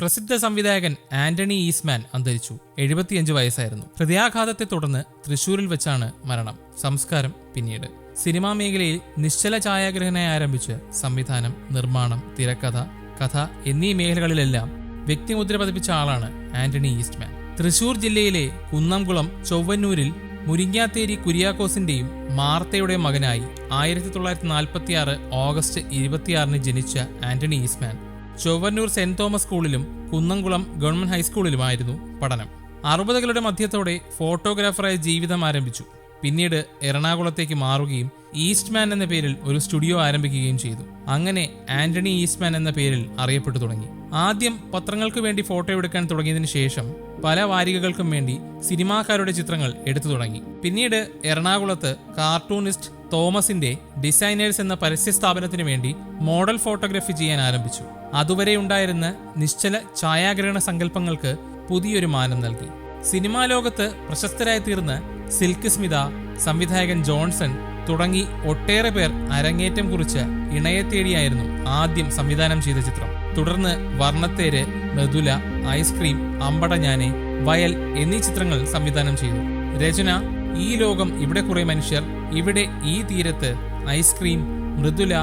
പ്രസിദ്ധ സംവിധായകൻ ആന്റണി ഈസ്മാൻ അന്തരിച്ചു. 75 വയസ്സായിരുന്നു. ഹൃദയാഘാതത്തെ തുടർന്ന് തൃശൂരിൽ വെച്ചാണ് മരണം. സംസ്കാരം പിന്നീട്. സിനിമാ മേഖലയിൽ നിശ്ചല ഛായാഗ്രഹനായി ആരംഭിച്ച് സംവിധാനം, നിർമ്മാണം, തിരക്കഥ, കഥ എന്നീ മേഖലകളിലെല്ലാം വ്യക്തിമുദ്ര പതിപ്പിച്ച ആളാണ് ആന്റണി ഈസ്റ്റ്മാൻ. തൃശൂർ ജില്ലയിലെ കുന്നംകുളം ചൊവ്വന്നൂരിൽ മുരിങ്ങാത്തേരി കുര്യാക്കോസിന്റെയും മാർത്തയുടെയും മകനായി 1946 ഓഗസ്റ്റ് 26 ജനിച്ച Antony Eastman Chowwannur saint Thomas സ്കൂളിലും കുന്നംകുളം ഗവൺമെന്റ് ഹൈസ്കൂളിലുമായിരുന്നു പഠനം. 60കളുടെ മധ്യത്തോടെ ഫോട്ടോഗ്രാഫറായി ജീവിതം ആരംഭിച്ചു. പിന്നീട് എറണാകുളത്തേക്ക് മാറുകയും ഈസ്റ്റ്മാൻ എന്ന പേരിൽ ഒരു സ്റ്റുഡിയോ ആരംഭിക്കുകയും ചെയ്തു. അങ്ങനെ ആന്റണി ഈസ്റ്റ്മാൻ എന്ന പേരിൽ അറിയപ്പെട്ടു തുടങ്ങി. ആദ്യം പത്രങ്ങൾക്ക് വേണ്ടി ഫോട്ടോ എടുക്കാൻ തുടങ്ങിയതിനു ശേഷം പല വാരികകൾക്കും വേണ്ടി സിനിമാക്കാരുടെ ചിത്രങ്ങൾ എടുത്തു തുടങ്ങി. പിന്നീട് എറണാകുളത്ത് കാർട്ടൂണിസ്റ്റ് തോമസിന്റെ ഡിസൈനേഴ്സ് എന്ന പരസ്യ സ്ഥാപനത്തിനു വേണ്ടി മോഡൽ ഫോട്ടോഗ്രാഫി ചെയ്യാൻ ആരംഭിച്ചു. അതുവരെ ഉണ്ടായിരുന്ന നിശ്ചല ഛായാഗ്രഹണ സങ്കല്പങ്ങൾക്ക് പുതിയൊരു മാനം നൽകി. സിനിമാ ലോകത്ത് പ്രശസ്തരായി തീർന്ന സിൽക്ക് സ്മിത, സംവിധായകൻ ജോൺസൺ തുടങ്ങി ഒട്ടേറെ പേർ അരങ്ങേറ്റം കുറിച്ച ഇണയെ തേടിയായിരുന്നു ആദ്യം സംവിധാനം ചെയ്ത ചിത്രം. തുടർന്ന് വർണ്ണത്തേര്, മൃദുല, ഐസ്ക്രീം, അമ്പടഞ്ഞാനെ, വയൽ എന്നീ ചിത്രങ്ങൾ സംവിധാനം ചെയ്തു. രചന ഈ ലോകം, ഇവിടെ കുറെ മനുഷ്യർ, ഇവിടെ ഈ തീരത്ത്, ഐസ്ക്രീം, മൃദുല,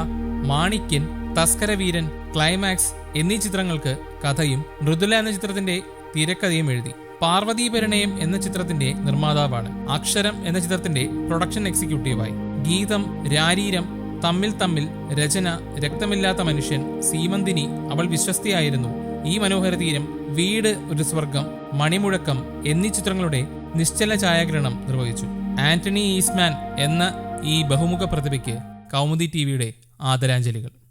മാണിക്യൻ, തസ്കരവീരൻ, ക്ലൈമാക്സ് എന്നീ ചിത്രങ്ങൾക്ക് കഥയും മൃദുല എന്ന ചിത്രത്തിന്റെ തിരക്കഥയും എഴുതി. പാർവതീപരിണയം എന്ന ചിത്രത്തിന്റെ നിർമ്മാതാവാണ്. അക്ഷരം എന്ന ചിത്രത്തിന്റെ പ്രൊഡക്ഷൻ എക്സിക്യൂട്ടീവായി. ഗീതം, രാരീരം, തമ്മിൽ തമ്മിൽ, രചന, രക്തമില്ലാത്ത മനുഷ്യൻ, സീമന്തിനി, അവൾ വിശ്വസ്തയായിരുന്നു, ഈ മനോഹര തീരം, വീട് ഒരു സ്വർഗം, മണിമുഴക്കം എന്നീ ചിത്രങ്ങളുടെ നിശ്ചല ഛായാഗ്രഹണം നിർവഹിച്ചു. ആന്റണി ഈസ്റ്റ്മാൻ എന്ന ഈ ബഹുമുഖ പ്രതിഭയ്ക്ക് കൗമുദി ടിവിയുടെ ആദരാഞ്ജലികൾ.